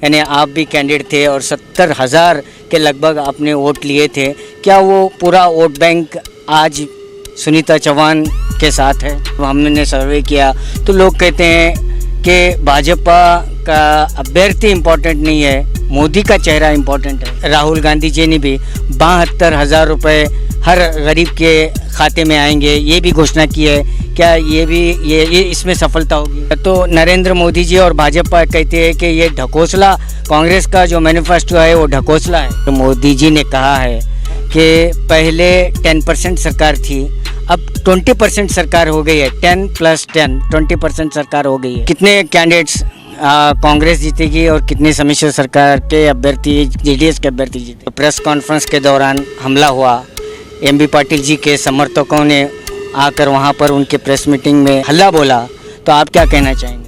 यानी आप भी कैंडिडेट थे और 70,000 के लगभग आपने वोट लिए थे। क्या वो पूरा वोट बैंक आज सुनीता चौहान के साथ है? हमने सर्वे किया तो लोग कहते हैं कि भाजपा का अभ्यर्थी इम्पोर्टेंट नहीं है, मोदी का चेहरा इम्पोर्टेंट है। राहुल गांधी जी ने भी 72,000 रुपये हर गरीब के खाते में आएंगे, ये भी घोषणा की है। क्या ये इसमें सफलता होगी? तो नरेंद्र मोदी जी और भाजपा कहते हैं कि ये ढकोसला, कांग्रेस का जो मैनिफेस्टो है वो ढकोसला है। तो मोदी जी ने कहा है कि पहले 10% सरकार थी, अब 20% सरकार हो गई है। 10 + 10 20% सरकार हो गई है। कितने कैंडिडेट्स कांग्रेस जीतेगी और कितने सम्मिश्र सरकार के अभ्यर्थी जेडीएस के अभ्यर्थी जीते? प्रेस कॉन्फ्रेंस के दौरान हमला हुआ, एमबी पाटिल जी के समर्थकों ने आकर वहां पर उनके प्रेस मीटिंग में हल्ला बोला, तो आप क्या कहना चाहेंगे?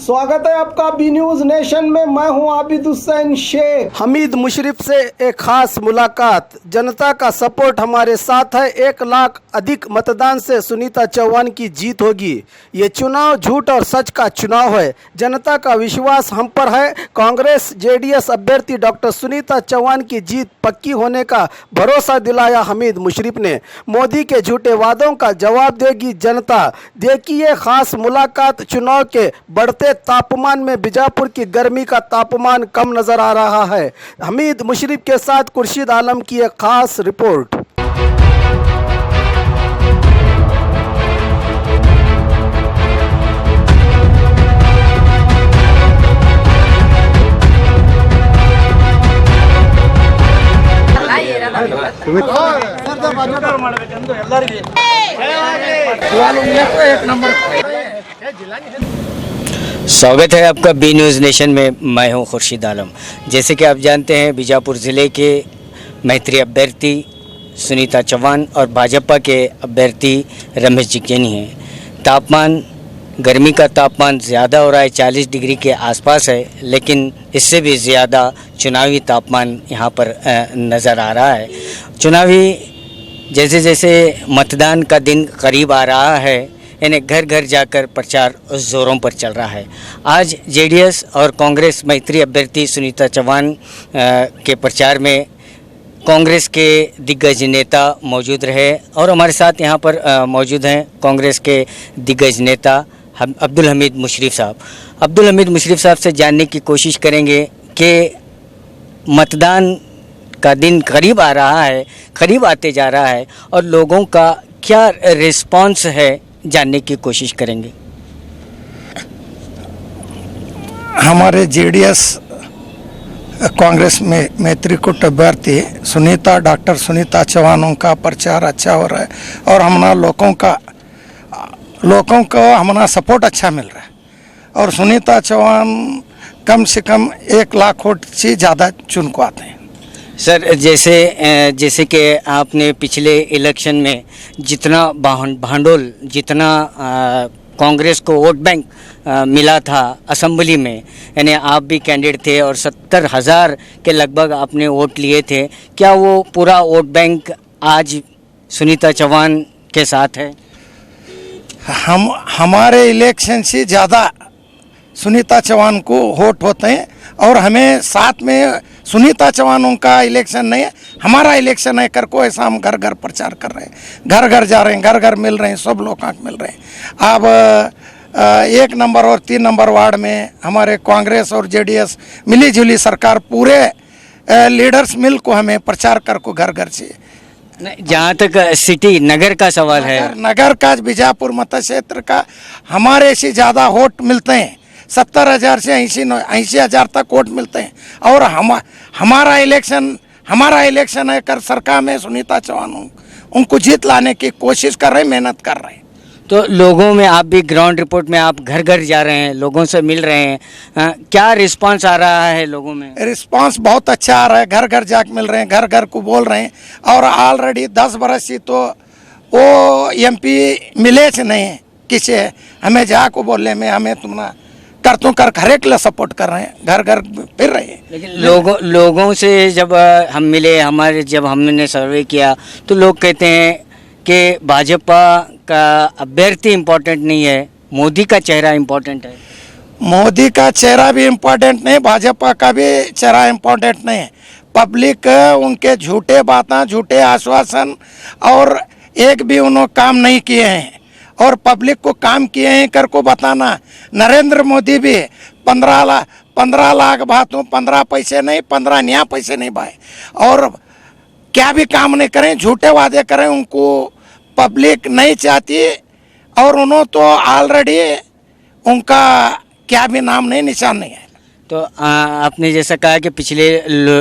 स्वागत है आपका बी न्यूज नेशन में। मैं हूं आबिद हुसैन शेख। हमीद मुशर्रफ से एक खास मुलाकात। जनता का सपोर्ट हमारे साथ है। 1 लाख अधिक मतदान से सुनीता चौहान की जीत होगी। ये चुनाव झूठ और सच का चुनाव है। जनता का विश्वास हम पर है। कांग्रेस जेडीएस अभ्यर्थी डॉक्टर सुनीता चौहान की जीत पक्की होने का भरोसा दिलाया हमीद मुशर्रफ ने। मोदी के झूठे वादों का जवाब देगी जनता। देखिए खास मुलाकात। चुनाव के बढ़ते तापमान में बीजापुर की गर्मी का तापमान कम नजर आ रहा है। हमीद मुशर्रफ के साथ खुर्शीद आलम की एक खास रिपोर्ट। स्वागत है आपका बी न्यूज़ नेशन में। मैं हूं खुर्शीद आलम। जैसे कि आप जानते हैं, बीजापुर ज़िले के मैत्री अभ्यर्थी सुनीता चौहान और भाजपा के अभ्यर्थी रमेश जिज्ञानी हैं। तापमान, गर्मी का तापमान ज़्यादा हो रहा है, 40 डिग्री के आसपास है, लेकिन इससे भी ज़्यादा चुनावी तापमान यहाँ पर नज़र आ रहा है। चुनावी जैसे जैसे मतदान का दिन करीब आ रहा है, यानी घर घर जाकर प्रचार ज़ोरों पर चल रहा है। आज जेडीएस और कांग्रेस मैत्री अभ्यर्थी सुनीता चौहान के प्रचार में कांग्रेस के दिग्गज नेता मौजूद रहे और हमारे साथ यहाँ पर मौजूद हैं कांग्रेस के दिग्गज नेता अब्दुल हमीद मुशर्रफ साहब। अब्दुल हमीद मुशर्रफ साहब से जानने की कोशिश करेंगे कि मतदान का दिन करीब आ रहा है, करीब आते जा रहा है, और लोगों का क्या रिस्पांस है, जानने की कोशिश करेंगे। हमारे जेडीएस कांग्रेस में मैत्रीकूट अभ्यर्थी डॉक्टर सुनीता चौहान का प्रचार अच्छा हो रहा है और हमारा लोगों को हमारा सपोर्ट अच्छा मिल रहा है। और सुनीता चौहान कम से कम 1 लाख वोट से ज़्यादा चुन को आते हैं। सर, जैसे कि आपने पिछले इलेक्शन में जितना भांडोल, जितना कांग्रेस को वोट बैंक मिला था असेंबली में, यानी आप भी कैंडिडेट थे और 70,000 के लगभग आपने वोट लिए थे। क्या वो पूरा वोट बैंक आज सुनीता चौहान के साथ है? हमारे इलेक्शन से ज़्यादा सुनीता चौहान को वोट होते हैं और हमें साथ में सुनीता चौहान का इलेक्शन नहीं है, हमारा इलेक्शन है कर को ऐसा हम घर घर प्रचार कर रहे हैं, घर घर जा रहे हैं, घर घर मिल रहे हैं, सब लोग मिल रहे हैं। अब 1 नंबर और 3 नंबर वार्ड में हमारे कांग्रेस और जेडीएस मिली जुली सरकार पूरे लीडर्स मिल को हमें प्रचार कर को घर घर से। जहाँ तक सिटी नगर का सवाल है, नगर का बीजापुर मत क्षेत्र का हमारे से ज़्यादा वोट मिलते हैं। 70,000 से 80,000 तक वोट मिलते हैं और हमारा इलेक्शन है कर सरकार में सुनीता चौहान उनको जीत लाने की कोशिश कर रहे हैं, मेहनत कर रहे हैं। तो लोगों में आप भी ग्राउंड रिपोर्ट में आप घर घर जा रहे हैं, लोगों से मिल रहे हैं, क्या रिस्पांस आ रहा है लोगों में? रिस्पांस बहुत अच्छा आ रहा है, घर घर जाके मिल रहे हैं, घर घर को बोल रहे हैं। और ऑलरेडी 10 बरस से तो वो एमपी मिले से नहीं है किसी हमें जा को बोलने में हमें तुम्हारा करतों कर हर एक सपोर्ट कर रहे हैं, घर घर फिर रहे हैं। लेकिन लोगों से जब हम मिले, हमारे जब हमने सर्वे किया तो लोग कहते हैं कि भाजपा का अभ्यर्थी इम्पोर्टेंट नहीं है, मोदी का चेहरा इम्पोर्टेंट है। मोदी का चेहरा भी इम्पोर्टेंट नहीं, भाजपा का भी चेहरा इम्पोर्टेंट नहीं है। पब्लिक उनके झूठे बातें, झूठे आश्वासन और एक भी उन्होंने काम नहीं किए हैं और पब्लिक को काम किए हैं कर को बताना। नरेंद्र मोदी भी 15 लाख बातों 15 पैसे नहीं, 15 नया पैसे नहीं भाई, और क्या भी काम नहीं करें, झूठे वादे करें, उनको पब्लिक नहीं चाहती। और उन्होंने तो ऑलरेडी उनका क्या भी नाम नहीं, निशान नहीं है। तो आपने जैसा कहा कि पिछले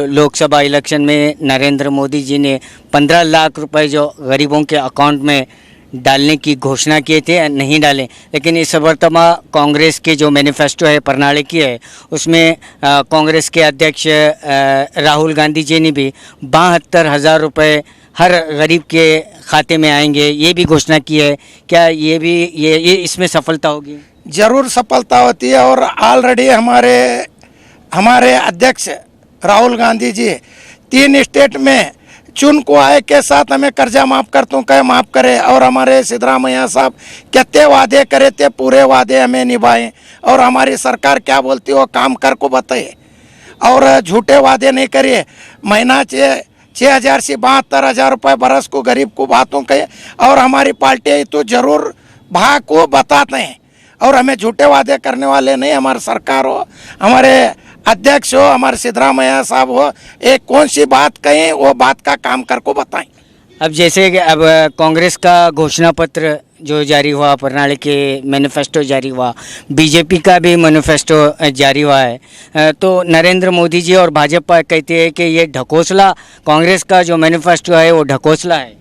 लोकसभा इलेक्शन में नरेंद्र मोदी जी ने 15 लाख रुपए जो गरीबों के अकाउंट में डालने की घोषणा किए थे, नहीं डाले। लेकिन इस वर्तमान कांग्रेस के जो मैनिफेस्टो है, प्रणाली की है, उसमें कांग्रेस के अध्यक्ष राहुल गांधी जी ने भी 72,000 रुपये हर गरीब के खाते में आएंगे, ये भी घोषणा की है। क्या ये भी ये इसमें सफलता होगी? जरूर सफलता होती है। और ऑलरेडी हमारे अध्यक्ष राहुल गांधी जी 3 स्टेट में चुन को आए के साथ हमें कर्जा माफ़ करतों कहे माफ़ करे। और हमारे सिद्धरामैया साहब कितने वादे करे थे, पूरे वादे हमें निभाए। और हमारी सरकार क्या बोलती है वो काम कर को बताए और झूठे वादे नहीं करिए। महीना 6,000 से 72,000 रुपये बरस को गरीब को बातों कहे। और हमारी पार्टी तो जरूर भाग को बताते हैं और हमें झूठे वादे करने वाले नहीं। हमारी सरकार हो, हमारे अध्यक्ष हो, हमारे सिद्धरामैया साहब हो, एक कौन सी बात कहें वो बात का काम कर को बताएं। अब जैसे कि अब कांग्रेस का घोषणा पत्र जो जारी हुआ, प्रणाली के मैनिफेस्टो जारी हुआ, बीजेपी का भी मैनिफेस्टो जारी हुआ है, तो नरेंद्र मोदी जी और भाजपा कहते हैं कि ये ढकोसला, कांग्रेस का जो मैनिफेस्टो है वो ढकोसला है।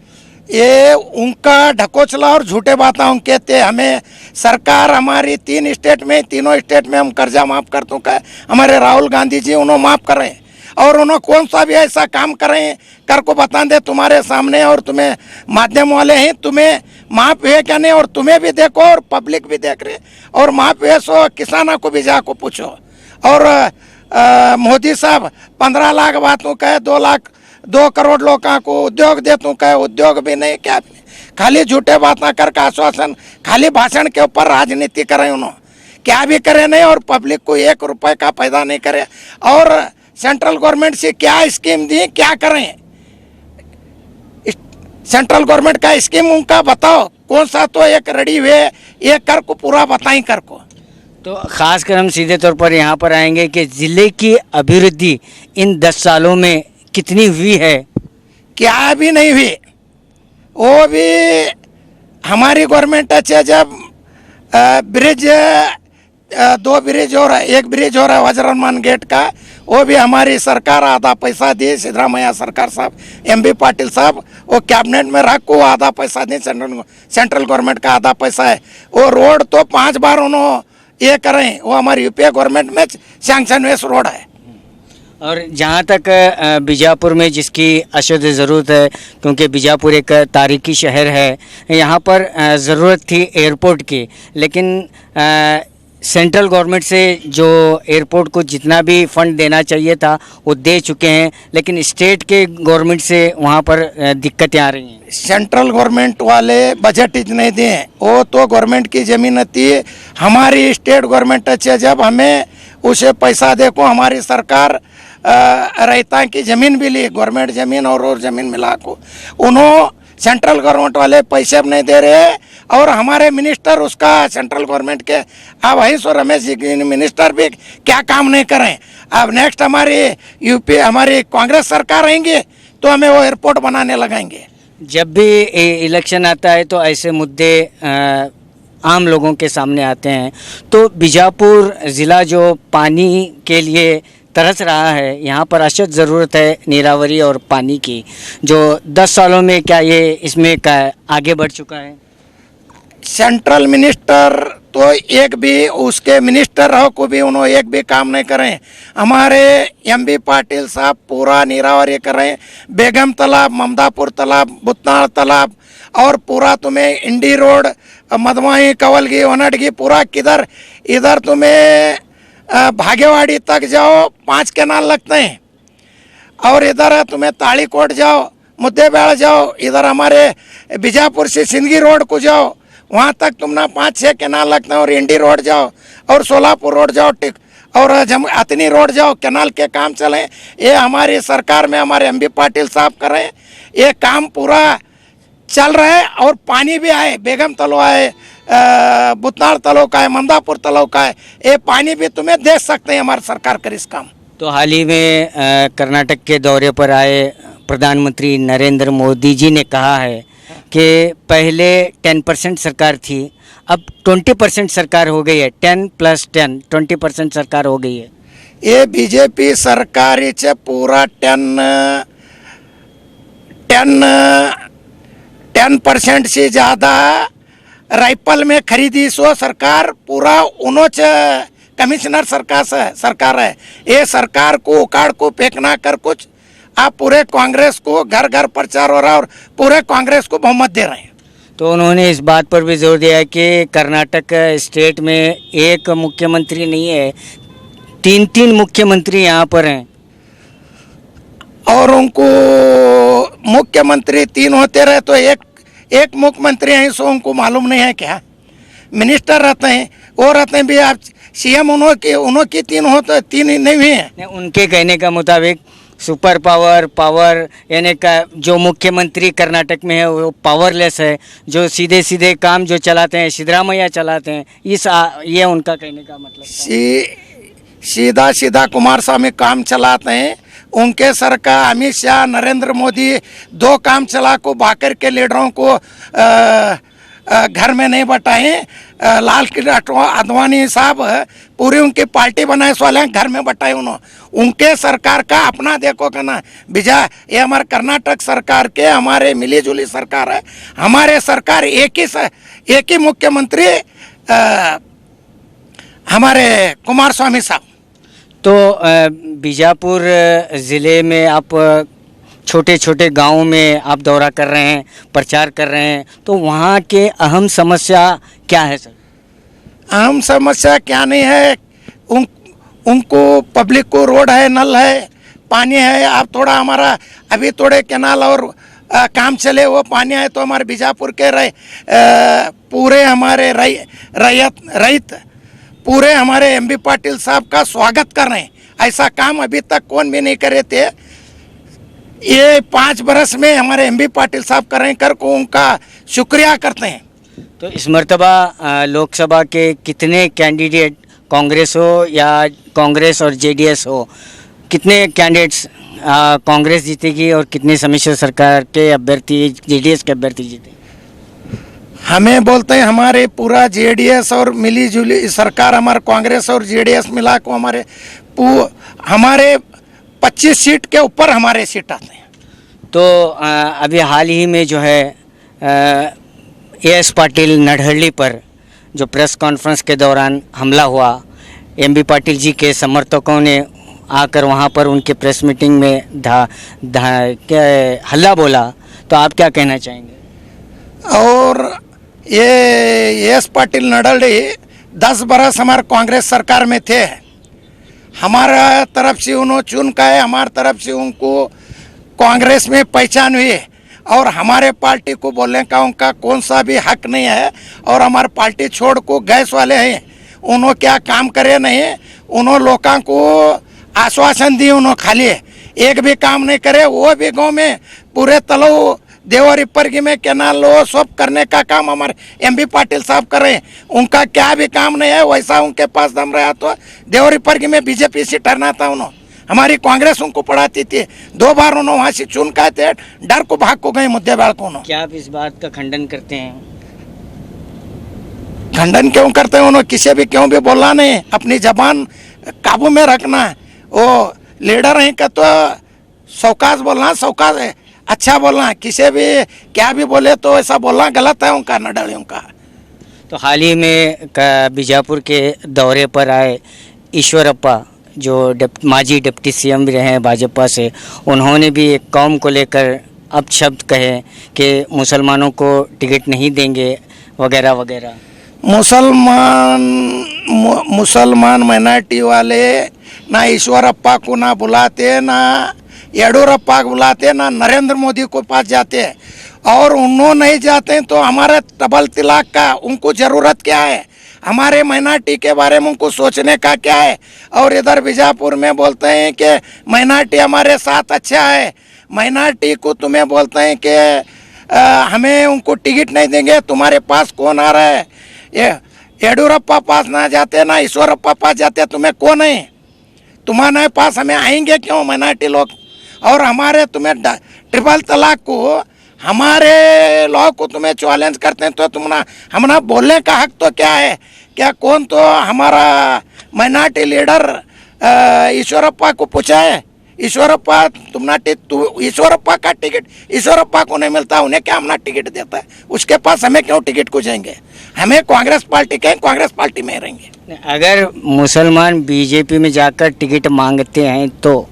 ये उनका ढकोसला और झूठे बातें हम कहते हैं। हमें सरकार हमारी 3 स्टेट में, तीनों स्टेट में हम कर्जा माफ़ कर दूँ का हमारे राहुल गांधी जी उन्होंने माफ़ कर रहे हैं। और उन्होंने कौन सा भी ऐसा काम करें कर को बता दे तुम्हारे सामने, और तुम्हें माध्यम वाले हैं, तुम्हें माफ़ हुए क्या नहीं, और तुम्हें भी देखो और पब्लिक भी देख रहे। और माफ़ हुए सो किसानों को भी जाको पूछो। और मोदी साहब 15 लाख बातों का 2 करोड़ लोगों को उद्योग देतों का उद्योग भी नहीं, क्या भी नहीं, खाली झूठे बातें करके आश्वासन, खाली भाषण के ऊपर राजनीति करें। उन्होंने क्या भी करे नहीं और पब्लिक को 1 रुपये का फायदा नहीं करे। और सेंट्रल गवर्नमेंट से क्या स्कीम दी, क्या करें, सेंट्रल गवर्नमेंट का स्कीम उनका बताओ कौन सा, तो एक रेडी हुए एक कर को पूरा बताएं कर को। तो खासकर हम सीधे तौर पर यहाँ पर आएंगे कि ज़िले की अभिवृद्धि इन 10 सालों में कितनी हुई है? क्या भी नहीं हुई। वो भी हमारी गवर्नमेंट अच्छे, जब ब्रिज 2 ब्रिज हो रहा है, 1 ब्रिज हो रहा है वज्रमान गेट का, वो भी हमारी सरकार आधा पैसा दी, सिद्धरामैया सरकार साहब, MB पाटिल साहब वो कैबिनेट में रख को आधा पैसा दी, सेंट्रल गवर्नमेंट का आधा पैसा है। वो रोड तो 5 बार उन्होंने ये करें, वो हमारी यूपीए गवर्नमेंट में सैंक्शन हुए रोड है। और जहाँ तक बीजापुर में जिसकी अशद ज़रूरत है, क्योंकि बीजापुर एक तारीखी शहर है, यहाँ पर ज़रूरत थी एयरपोर्ट की, लेकिन सेंट्रल गवर्नमेंट से जो एयरपोर्ट को जितना भी फंड देना चाहिए था वो दे चुके हैं, लेकिन स्टेट के गवर्नमेंट से वहाँ पर दिक्कतें आ रही हैं। सेंट्रल गवर्नमेंट वाले बजट नहीं दिए, वो तो गवर्नमेंट की ज़मीन थी। हमारी स्टेट गवर्नमेंट अच्छे, जब हमें उसे पैसा देखो, हमारी सरकार रायता की ज़मीन भी ली, गवर्नमेंट ज़मीन और ज़मीन मिला को, उन्होंने सेंट्रल गवर्नमेंट वाले पैसे नहीं दे रहे। और हमारे मिनिस्टर उसका सेंट्रल गवर्नमेंट के अब वही सो रमेश जी मिनिस्टर भी क्या काम नहीं करें। अब नेक्स्ट हमारी यूपी हमारी कांग्रेस सरकार रहेंगी तो हमें वो एयरपोर्ट बनाने लगाएंगे। जब भी इलेक्शन आता है तो ऐसे मुद्दे आम लोगों के सामने आते हैं। तो बीजापुर ज़िला जो पानी के लिए तरस रहा है, यहाँ पर अशद ज़रूरत है नीरावरी और पानी की, जो 10 सालों में क्या ये इसमें आगे बढ़ चुका है? सेंट्रल मिनिस्टर तो एक भी उसके मिनिस्टर रहो को भी उन्होंने एक भी काम नहीं करें। हमारे MB पाटिल साहब पूरा नीरावरी कर रहे हैं, बेगम तालाब, ममदापुर तालाब, बुतनार तालाब और पूरा तुम्हें इंडी रोड, मधुमाही, कवलगी, वनटगी, पूरा किधर इधर तुम्हें भागेवाड़ी तक जाओ 5 कैनाल लगते हैं। और इधर तुम्हें ताड़ीकोट जाओ, मुद्देबिहाड़ जाओ, इधर हमारे बीजापुर से सिंदगी रोड को जाओ, वहाँ तक तुम ना 5-6 कैनाल लगते हैं। और इंडी रोड जाओ और सोलापुर रोड जाओ, और अतनी रोड जाओ, कैनाल के काम चले। ये हमारी सरकार में हमारे एमबी पाटिल साहब कर रहे हैं, ये काम पूरा चल रहा है। और पानी भी आए, बेगम तलो आए, बुतनार तलो का है, मंदापुर तलो का है, ये पानी भी तुम्हें देख सकते हैं हमारी सरकार कर इस काम। तो हाल ही में कर्नाटक के दौरे पर आए प्रधानमंत्री नरेंद्र मोदी जी ने कहा है कि पहले 10% सरकार थी, अब 20% सरकार हो गई है। 10 + 10 20% सरकार हो गई है। ये बीजेपी सरकार पूरा 10% से ज़्यादा राइफल में खरीदी। सो सरकार पूरा उन्होंने कमिश्नर सरकार है। ये सरकार को उखाड़ को फेंकना कर कुछ आप पूरे कांग्रेस को घर घर प्रचार हो रहा है और पूरे कांग्रेस को बहुमत दे रहे हैं। तो उन्होंने इस बात पर भी जोर दिया कि कर्नाटक स्टेट में एक मुख्यमंत्री नहीं है, 3 मुख्यमंत्री यहाँ पर हैं। और उनको मुख्यमंत्री 3 होते रहे तो एक मुख्यमंत्री हैं, सो उनको मालूम नहीं है क्या? मिनिस्टर रहते हैं, वो रहते हैं भी। आप सीएम उन्होंने 3 हो तो 3 नहीं हुए हैं। उनके कहने का मुताबिक सुपर पावर यानी का जो मुख्यमंत्री कर्नाटक में है वो पावरलेस है, जो सीधे सीधे काम जो चलाते हैं सिद्धरामैया चलाते हैं। ये उनका कहने का मतलब सीधा कुमारस्वामी काम चलाते हैं। उनके सरकार अमित शाह, नरेंद्र मोदी 2 काम चला को बाकर के लीडरों को घर में नहीं बैठाए। लाल किला अडवाणी साहब पूरी उनकी पार्टी बनाए वाले घर में बैठाए उन्होंने। उनके सरकार का अपना देखो कहना बिजा, ये हमारे कर्नाटक सरकार के हमारे मिली जुली सरकार है। हमारे सरकार एक ही मुख्यमंत्री हमारे कुमारस्वामी साहब। तो बीजापुर ज़िले में आप छोटे छोटे गांवों में आप दौरा कर रहे हैं, प्रचार कर रहे हैं, तो वहाँ के अहम समस्या क्या है सर? अहम समस्या क्या नहीं है, उनको पब्लिक को रोड है, नल है, पानी है। आप थोड़ा हमारा अभी थोड़े कैनाल और काम चले वो पानी है तो हमारे बीजापुर के पूरे हमारे रैयत पूरे हमारे एमबी पाटिल साहब का स्वागत कर रहे हैं। ऐसा काम अभी तक कौन भी नहीं करे थे। ये 5 बरस में हमारे एमबी पाटिल साहब कर रहे हैं, कर को उनका शुक्रिया करते हैं। तो इस मर्तबा लोकसभा के कितने कैंडिडेट, कांग्रेस हो या कांग्रेस और जेडीएस हो, कितने कैंडिडेट्स कांग्रेस जीतेगी और कितने सम्मिश्र सरकार के अभ्यर्थी जेडीएस के अभ्यर्थी जीते? हमें बोलते हैं हमारे पूरा जेडीएस और मिली जुली सरकार, हमारे कांग्रेस और जेडीएस मिला को हमारे 25 सीट के ऊपर हमारे सीट आते हैं। तो अभी हाल ही में जो है एएस पाटिल नडहल्ली पर जो प्रेस कॉन्फ्रेंस के दौरान हमला हुआ, एमबी पाटिल जी के समर्थकों ने आकर वहां पर उनके प्रेस मीटिंग में हल्ला बोला, तो आप क्या कहना चाहेंगे? और ये एएस पाटिल नडहल्ली 10 बरस हमारे कांग्रेस सरकार में थे। हमारा तरफ से उन्होंने चुन का है, हमारे तरफ से उनको कांग्रेस में पहचान हुई है। और हमारे पार्टी को बोलने का उनका कौन सा भी हक नहीं है। और हमारे पार्टी छोड़ को गैस वाले हैं, उन्होंने क्या काम करे नहीं, उन्होंने लोगों को आश्वासन दिए, उन्होंने खाली एक भी काम नहीं करे। वो भी गांव में पूरे तलो देवर इप्परगी में कैनाल लो सब करने का काम हमारे एमबी पाटिल साहब कर रहे हैं। उनका क्या भी काम नहीं है, वैसा उनके पास दम रहा तो देवर इप्परगी में बीजेपी से टरना था। उन्होंने हमारी कांग्रेस उनको पढ़ाती थी, 2 बार उन्होंने वहाँ से चुन का थे, डर को भाग को गए मुद्देबाड़ को। क्या आप इस बात का खंडन करते हैं? खंडन क्यों करते हैं? उन्होंने किसी भी क्यों भी बोलना नहीं, अपनी जबान काबू में रखना। वो लीडर हैं का तो सौकास बोलना, सौकास है अच्छा बोलना, किसी भी क्या भी बोले तो ऐसा बोलना गलत है उनका, नडहल्लियों का। तो हाल ही में बीजापुर के दौरे पर आए ईश्वरप्पा जो माजी डिप्टी सीएम भी रहे हैं भाजपा से, उन्होंने भी एक कौम को लेकर अपशब्द कहे कि मुसलमानों को टिकट नहीं देंगे वगैरह वगैरह? मुसलमान माइनॉरिटी वाले ना ईश्वरप्पा को ना बुलाते, ना येडुरप्पा को बुलाते, ना नरेंद्र मोदी को पास जाते, और उन्होंने नहीं जाते हैं तो हमारे डबल तलाक का उनको ज़रूरत क्या है? हमारे माइनॉरिटी के बारे में उनको सोचने का क्या है? और इधर बीजापुर में बोलते हैं कि माइनॉरिटी हमारे साथ अच्छा है, माइनॉरिटी को तुम्हें बोलते हैं कि हमें उनको टिकट नहीं देंगे। तुम्हारे पास कौन आ रहा है? ये येडुरप्पा पास ना जाते, ना ईश्वरप्पा पास जाते, तुम्हें कौन है? तुम्हारे पास हमें आएंगे क्यों माइनॉरिटी लोग? और हमारे तुम्हें ट्रिपल तलाक को, हमारे लॉ को तुम्हें चैलेंज करते हैं तो हमारा बोलने का हक तो क्या है? क्या कौन तो हमारा माइनॉरिटी लीडर ईश्वरप्पा को पूछा है? ईश्वरप्पा ईश्वरप्पा का टिकट ईश्वरप्पा को नहीं मिलता, उन्हें क्या हमारा टिकट देता है? उसके पास हमें क्यों टिकट को जाएंगे? हमें कांग्रेस पार्टी के, कांग्रेस पार्टी में रहेंगे। अगर मुसलमान बीजेपी में जाकर टिकट मांगते हैं तो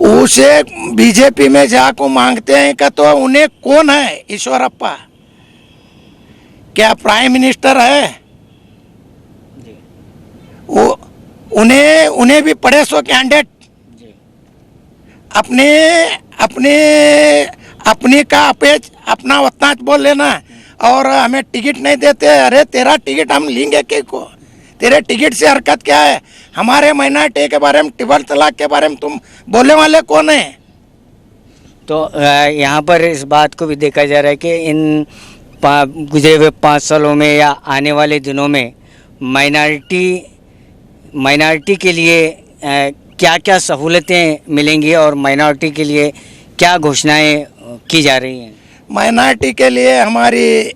उसे बीजेपी में जाको मांगते हैं का तो उन्हें कौन है? ईश्वरप्पा क्या प्राइम मिनिस्टर है? वो उन्हें भी पड़े सो कैंडिडेट अपने अपने अपने का अपेज अपना उतना बोल लेना, और हमें टिकट नहीं देते। अरे तेरा टिकट हम लेंगे के को? तेरे टिकट से हरकत क्या है? हमारे माइनॉरिटी के बारे में, ट्रिपल तलाक के बारे में तुम बोलने वाले कौन है? तो यहाँ पर इस बात को भी देखा जा रहा है कि इन गुजरे हुए 5 सालों में या आने वाले दिनों में माइनॉरिटी के लिए क्या क्या सहूलतें मिलेंगी और माइनॉरिटी के लिए क्या घोषणाएं की जा रही हैं? माइनॉरिटी के लिए हमारी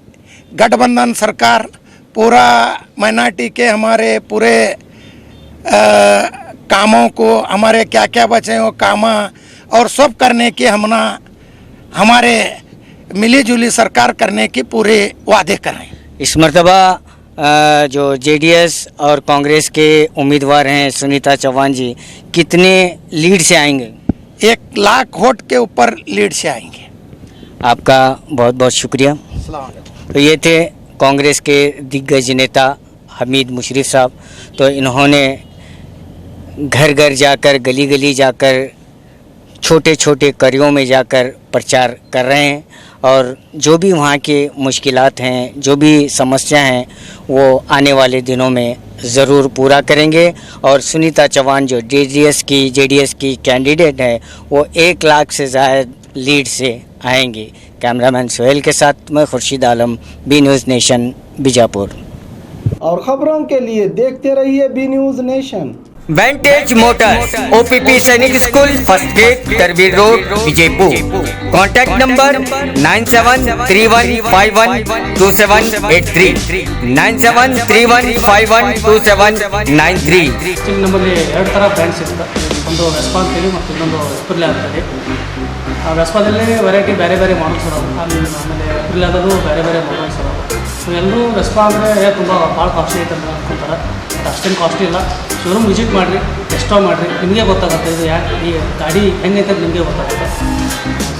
गठबंधन सरकार पूरा माइनॉरिटी के हमारे पूरे कामों को, हमारे क्या क्या बचे वो काम और सब करने की हमारे मिली जुली सरकार करने की पूरे वादे करें। इस मरतबा जो जेडीएस और कांग्रेस के उम्मीदवार हैं सुनीता चौहान जी, कितने लीड से आएंगे? 1 लाख वोट के ऊपर लीड से आएंगे। आपका बहुत बहुत शुक्रिया। तो ये थे कांग्रेस के दिग्गज नेता हमीद मुशर्रफ साहब। तो इन्होंने घर घर जाकर, गली गली जाकर, छोटे छोटे करियों में जाकर प्रचार कर रहे हैं, और जो भी वहाँ के मुश्किलात हैं, जो भी समस्या हैं, वो आने वाले दिनों में ज़रूर पूरा करेंगे। और सुनीता चौहान जो जेडीएस की कैंडिडेट है, वो 1 लाख से ज़्यादा लीड से आएंगे। कैमरामैन सोहेल के साथ मैं Khurshid Alam, B News Nation, Bijapur. और खबरों के लिए देखते रहिए B News Nation. Vantage Motors, OPP Sainik School, first gate, तरबीर road, Vijayapur. Contact number 9731512783, 9731512793। Actually ನಮ್ಮಲ್ಲಿ 2 ಥರ ಬ್ರ್ಯಾಂಡ್ಸ್ ಇರ್ತದೆ. ಒಂದು ವೆಸ್ಪಾ ಅಂತೇಳಿ ಮತ್ತು ಇನ್ನೊಂದು ಎಸ್ಪ್ರಿಲ್ಲಾ ಅಂತೇಳಿ. ಆ ವೆಸ್ಪಾದಲ್ಲಿ ವೆರೈಟಿ ಬೇರೆ ಬೇರೆ ಮಾಡಲ್ಸ್ ಅದಾವೆ, ಆಮೇಲೆ ಎಸ್ಪ್ರಿಲ್ಲಾದಲ್ಲೂ ಬೇರೆ ಬೇರೆ ಮಾಡಲ್ಸ್ ಅದಾವೆ. ಸೊ ಎಲ್ಲರೂ ವೆಸ್ಪಾ ಅಂದರೆ ತುಂಬ ಭಾಳ ಕಾಸ್ಟ್ಲಿ ಐತೆ ಅಂತ ಅಂದ್ಕೊಂತಾರೆ. ಬಟ್ ಅಷ್ಟೇನು ಕಾಸ್ಟ್ಲಿ ಇಲ್ಲ. ಶೋರೂಮ್ ವಿಸಿಟ್ ಮಾಡಿರಿ, ಟೆಸ್ಟ್ ಡ್ರೈವ್ ಮಾಡಿರಿ, ನಿಮಗೆ ಗೊತ್ತಾಗುತ್ತೆ ಇದು ಈ ಗಾಡಿ ಹೆಂಗೈತೆ ಅಂತ ನಿಮಗೆ ಗೊತ್ತಾಗುತ್ತೆ.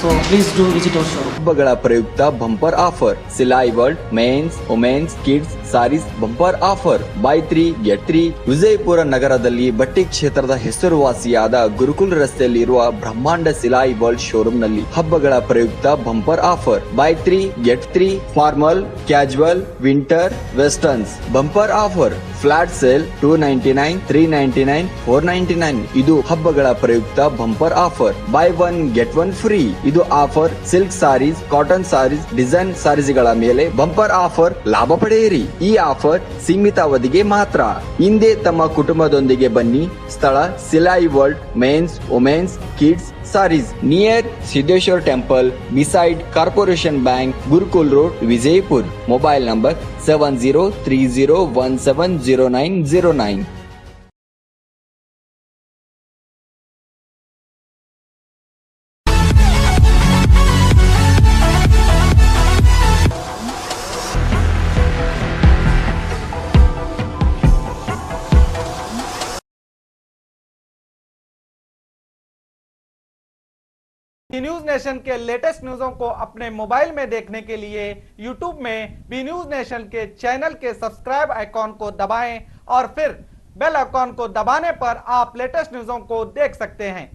So please do visit our showroom. ಹಬ್ಬಗಳ ಪ್ರಯುಕ್ತ bumper offer, Silai World men's, women's, kids sarees bumper offer, buy 3 get 3. Vijayapura ನಗರದಲ್ಲಿ ಬಟ್ಟೆ ಕ್ಷೇತ್ರದ ಹೆಸರುವಾಸಿಯಾದ ಗುರುಕುಲ್ ರಸ್ತೆಯಲ್ಲಿ ಇರುವ ಬ್ರಹ್ಮಾಂಡ ಸಿಲಾಯಿ ವರ್ಲ್ಡ್ ಶೋರೂಮ್ ನಲ್ಲಿ ಹಬ್ಬಗಳ ಪ್ರಯುಕ್ತ bumper offer, buy 3 get 3. Formal, casual, winter, westerns bumper offer, flat sale 299, 399, 499. ಇದು ಹಬ್ಬಗಳ ಪ್ರಯುಕ್ತ bumper offer. Buy 1 get 1 free. ಇದು offer silk sarees, cotton sarees, design ಸಾರೀಸ್ಗಳ ಮೇಲೆ ಬಂಪರ್ ಆಫರ್ ಲಾಭ ಪಡೆಯಿರಿ. ಈ ಆಫರ್ ಸೀಮಿತ ಅವಧಿಗೆ ಮಾತ್ರ. ಹಿಂದೆ ತಮ್ಮ ಕುಟುಂಬದೊಂದಿಗೆ ಬನ್ನಿ. ಸ್ಥಳ Silai World men's, women's, kids sarees, near Siddeshwar Temple, beside Corporation Bank, Gurukul Road, Vijayapur. Mobile number 7030170909. B News Nation के लेटेस्ट न्यूज़ों को अपने मोबाइल में देखने के लिए यूट्यूब में बी न्यूज नेशन के चैनल के सब्सक्राइब आइकॉन को दबाएं और फिर बेल आइकॉन को दबाने पर आप लेटेस्ट न्यूज़ों को देख सकते हैं।